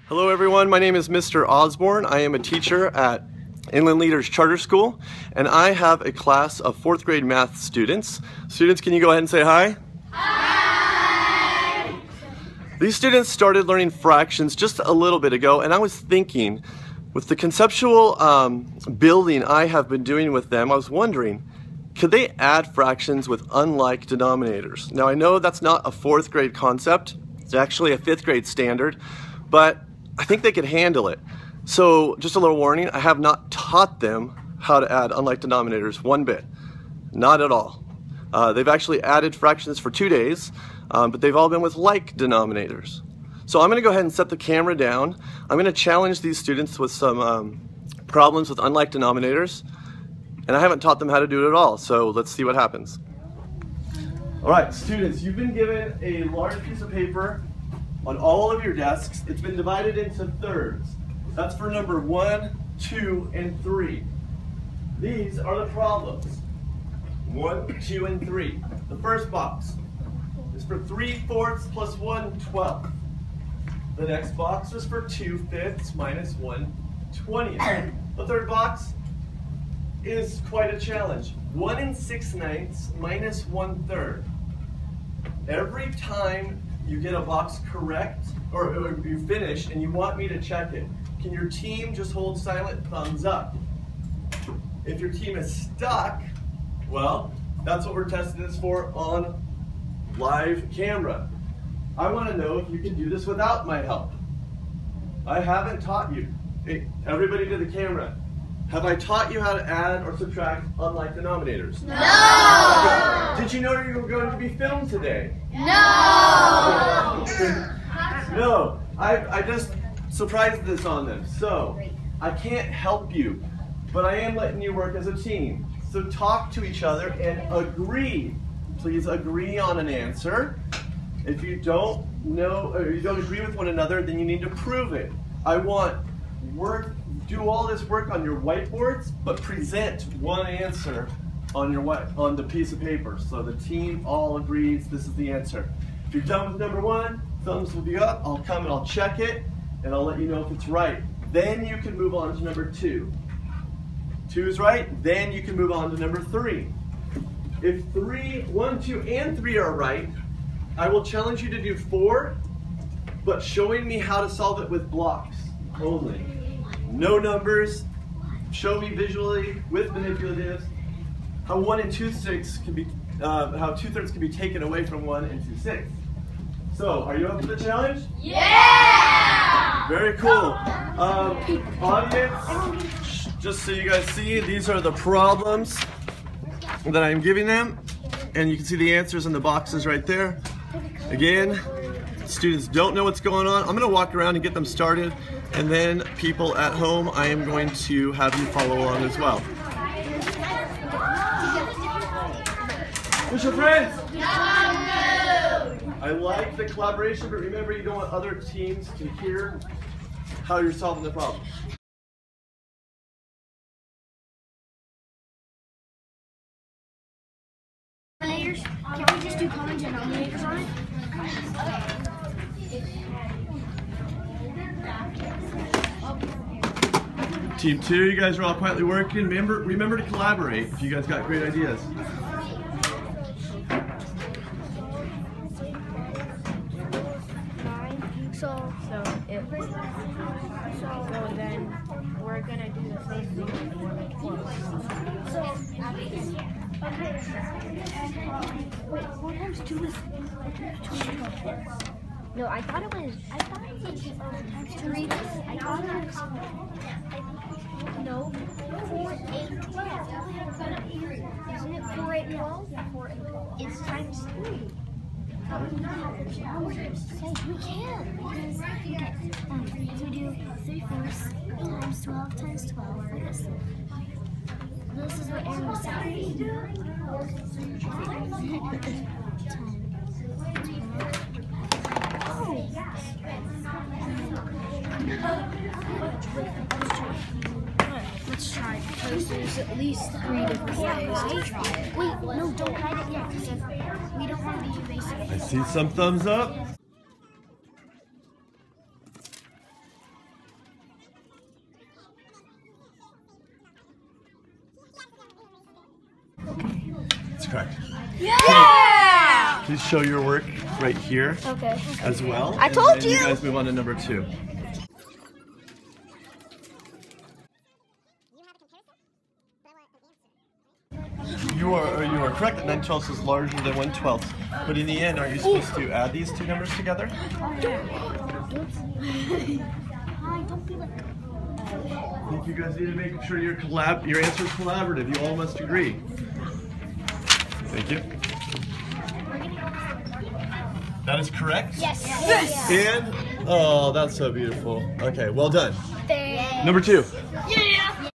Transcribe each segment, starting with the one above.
Hello everyone, my name is Mr. Osborn. I am a teacher at Inland Leaders Charter School, and I have a class of 4th grade math students. Students, can you go ahead and say hi? Hi! These students started learning fractions just a little bit ago, and I was thinking, with the conceptual building I have been doing with them, I was wondering, could they add fractions with unlike denominators? Now I know that's not a 4th grade concept, it's actually a 5th grade standard, but I think they could handle it. So just a little warning, I have not taught them how to add unlike denominators one bit. Not at all. They've actually added fractions for 2 days, but they've all been with like denominators. So I'm going to go ahead and set the camera down. I'm going to challenge these students with some problems with unlike denominators, and I haven't taught them how to do it at all, so let's see what happens. All right, students, you've been given a large piece of paper on all of your desks. It's been divided into thirds. That's for number 1, 2, and 3. These are the problems. 1, 2, and 3. The first box is for 3/4 plus 1/12. The next box is for 2/5 minus 1/20. The third box is quite a challenge. 1 6/9 minus 1/3. Every time you get a box correct, or you finish and you want me to check it, can your team just hold silent thumbs up? If your team is stuck, well, that's what we're testing this for on live camera. I want to know if you can do this without my help. I haven't taught you. Hey, everybody to the camera. Have I taught you how to add or subtract unlike denominators? No! Did you know you were going to be filmed today? No! No, I just surprised this on them. So, I can't help you, but I am letting you work as a team. So talk to each other and agree. Please agree on an answer. If you don't know, or you don't agree with one another, then you need to prove it. I want do all this work on your whiteboards, but present one answer on the piece of paper. So the team all agrees this is the answer. If you're done with number 1, thumbs will be up. I'll come and I'll check it, and I'll let you know if it's right. Then you can move on to number 2. 2 is right, then you can move on to number 3. If 1, 2, and 3 are right, I will challenge you to do 4, but showing me how to solve it with blocks only. No numbers, show me visually with manipulatives how 1 and 2/6 can be, how 2/3 can be taken away from 1 and 2/6. So, are you up for the challenge? Yeah! Very cool. Audience, just so you guys see, these are the problems that I'm giving them, and you can see the answers in the boxes right there. Again, students don't know what's going on. I'm going to walk around and get them started, and then people at home, I am going to have you follow along as well. Who's your friends? I like the collaboration, but remember, you don't want other teams to hear how you're solving the problem. Denominators? Can we just do common denominators on it? Team 2, you guys are all quietly working. Remember to collaborate if you guys got great ideas. So then we're gonna do the same thing. okay. Wait, 4 times 2 is 12. No, I thought it was times 3. I thought it was no 4, 8, 12. Isn't it 4, 8, 12? 4, 8, 12. It's times 3. We can, because if we do 3/4 times 12 times 12, like this. This is what Aaron was saying. Let's try it, because there's at least 3 different ways to try it. Wait, no, don't write it yet, because we don't want to be evasive. I see some thumbs up. That's correct. Yeah! Please show your work right here Okay. as well. I told and then you. You guys move on to number 2. You are correct that 9/12 is larger than 1/12. But in the end, aren't you supposed to add these two numbers together? I think you guys need to make sure your answer is collaborative. You all must agree. Thank you. That is correct? Yes. And, oh, that's so beautiful. Okay, well done. Yes. Number 2. Yeah.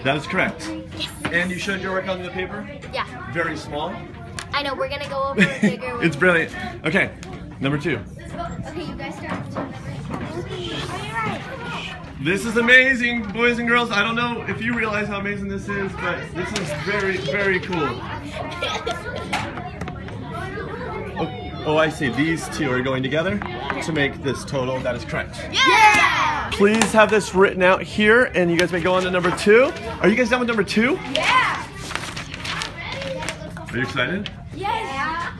That is correct. And you showed your work on the paper? Yeah. Very small. I know, we're gonna go over it bigger. It's brilliant. Okay, number 2. Okay, you guys start. This is amazing, boys and girls. I don't know if you realize how amazing this is, but this is very, very cool. Oh, I see. These two are going together to make this total. That is correct. Yeah! Please have this written out here, and you guys may go on to number 2. Are you guys done with number 2? Yeah! Are you excited? Yes!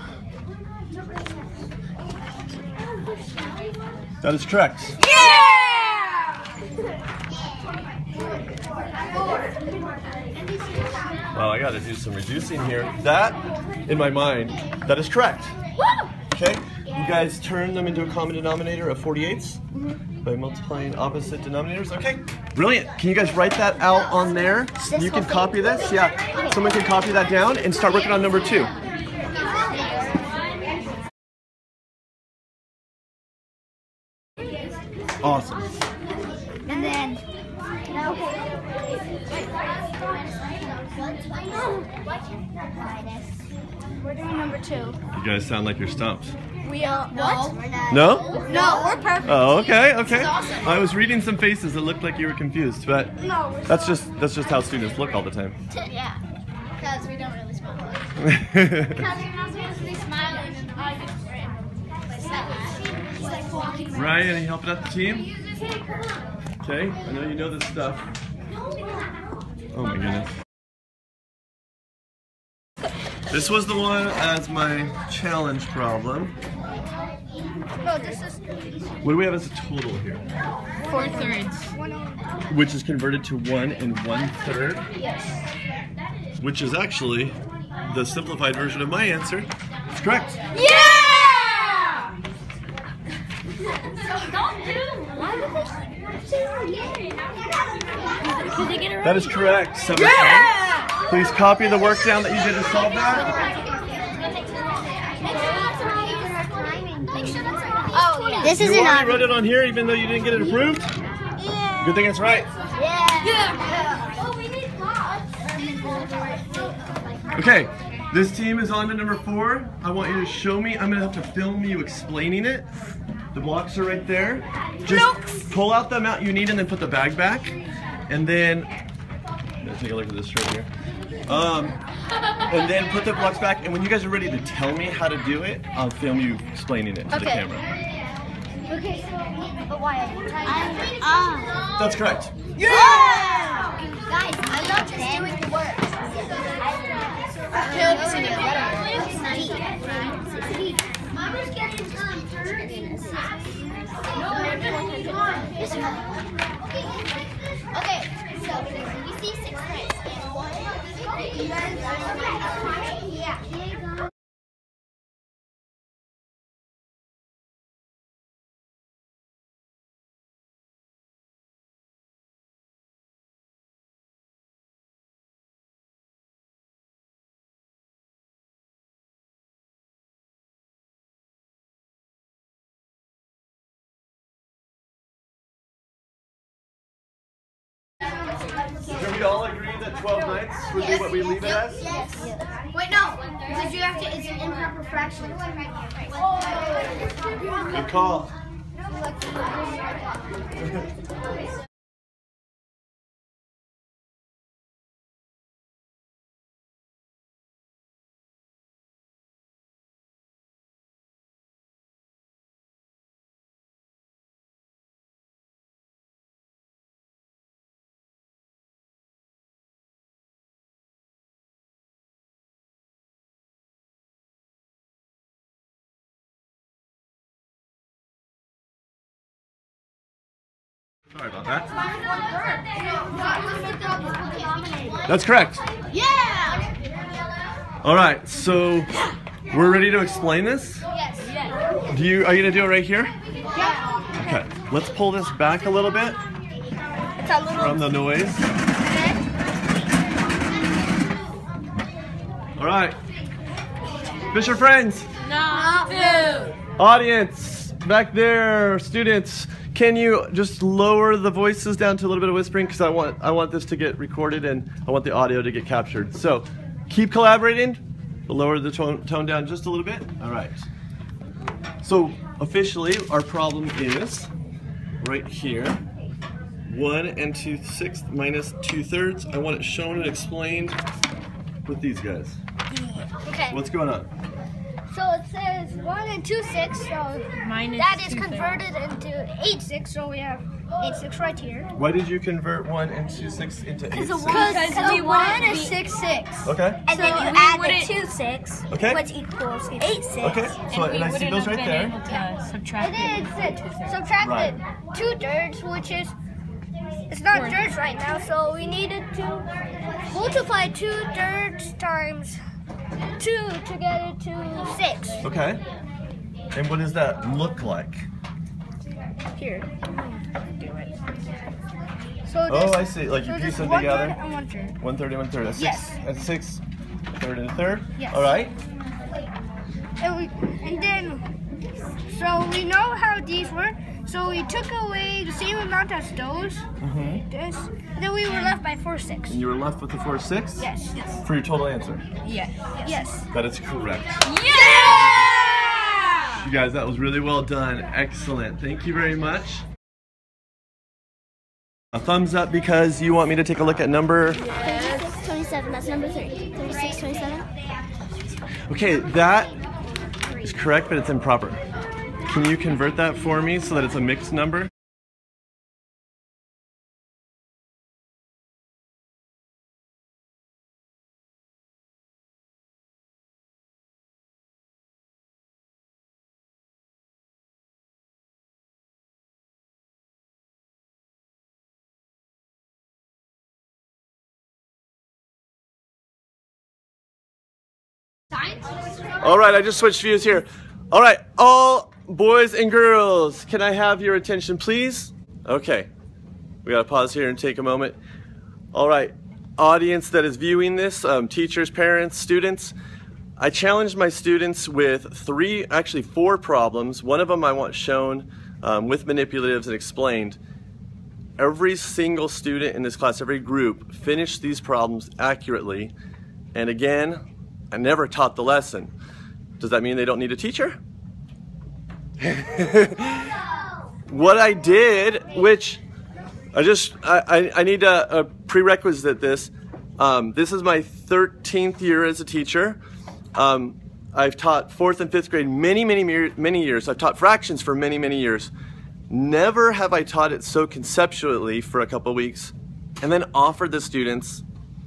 That is correct. Yeah! Well, I gotta do some reducing here. That, in my mind, that is correct. Okay? You guys turn them into a common denominator of 48ths by multiplying opposite denominators. Okay? Brilliant. Can you guys write that out on there? You can copy this? Yeah. Someone can copy that down and start working on number 2. Awesome. And then, we're doing number 2. You guys sound like you're stumped. We are, what? No? No, we're perfect. Oh, okay, okay. This is awesome. I was reading some faces that looked like you were confused, but No, that's just how students look all the time. yeah. Because we don't really smile. Okay, Because you're not supposed to be smiling and I just Ryan, any helping out the team? Okay, I know you know this stuff. Oh my goodness. This was the one as my challenge problem. No, this is What do we have as a total here? 4/3. Which is converted to 1 1/3, yes. which is actually the simplified version of my answer. It's correct. Yeah! Don't do. That is correct. 7 points. Please copy the work down that you did to solve that. Oh, yeah. This You isn't already on. wrote it on here even though you didn't get it approved? Yeah. Good thing it's right. Yeah. Oh, we need Okay, this team is on to number 4. I want you to show me. I'm gonna have to film you explaining it. The blocks are right there. Just pull out the amount you need and then put the bag back. And then, take a look at this right here. And then put the blocks back. And when you guys are ready to tell me how to do it, I'll film you explaining it to the camera. Okay, but why? That's correct. Yeah! Guys, I'm not just doing the work. I'm just getting Okay, so you see 6 points and 1. Yeah. Can we all agree that 12/9 would be what we leave it as? Yes. Wait, no, because you have to, it's an improper fraction. Good call. Sorry about that. That's correct. Yeah! All right, so we're ready to explain this? Yes. Are you gonna do it right here? Yeah. Okay, let's pull this back a little bit It's a little... from the noise. All right, Fisher friends, Not food. audience, back there, students, can you just lower the voices down to a little bit of whispering, because I want this to get recorded and I want the audio to get captured. So keep collaborating, but lower the tone down just a little bit. All right. So officially our problem is right here, 1 2/6 minus 2/3. I want it shown and explained with these guys. Okay. What's going on? So it says 1 2/6, so Minus that is 2/3. converted into 8/6, so we have 8/6 right here. Why did you convert 1 2/6 into 8/6? Because we the wouldn't 1 is be- 6/6. Okay. And then So you we add the wouldn't- 2/6, Okay. which equals 8/6. Okay. So and I see those right there. To subtract And then it. it's subtracted 2/3, which is, it's not thirds right now, so we needed to multiply 2/3 times 2 to get it to 6. Okay. And what does that look like? Here. So Oh, this, I see. Like you so piece this them 1/3 together. and 1/3. 1/3 and 1/3. That's Yes. 6. That's 6. 1/3 and 1/3. Yes. All right. And then, so we know how these work. So we took away the same amount as those. Mm-hmm. This. And then we were left by 4/6. And you were left with the 4/6. Yes. For your total answer. Yes. Yes. That is correct. Yeah! You guys, that was really well done. Excellent. Thank you very much. A thumbs up because you want me to take a look at number. 36, 27. That's number 3. 36, 27. Okay, that is correct, but it's improper. Can you convert that for me so that it's a mixed number? All right, I just switched views here. All right, all boys and girls, can I have your attention, please? Okay, we gotta pause here and take a moment. All right, audience that is viewing this, teachers, parents, students, I challenged my students with 4 problems. One of them I want shown with manipulatives and explained. Every single student in this class, every group, finished these problems accurately. And again, I never taught the lesson. Does that mean they don't need a teacher? What I did, which I need a prerequisite this. This is my 13th year as a teacher. I've taught 4th and 5th grade many years. I've taught fractions for many years. Never have I taught it so conceptually for a couple weeks and then offered the students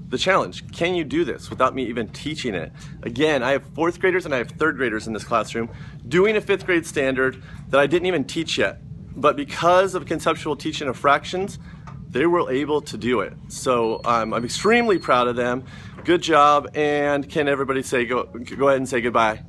the challenge. Can you do this without me even teaching it? Again, I have 4th graders and I have 3rd graders in this classroom doing a 5th grade standard that I didn't even teach yet. But because of conceptual teaching of fractions, they were able to do it. So I'm extremely proud of them. Good job, and can everybody say go ahead and say goodbye?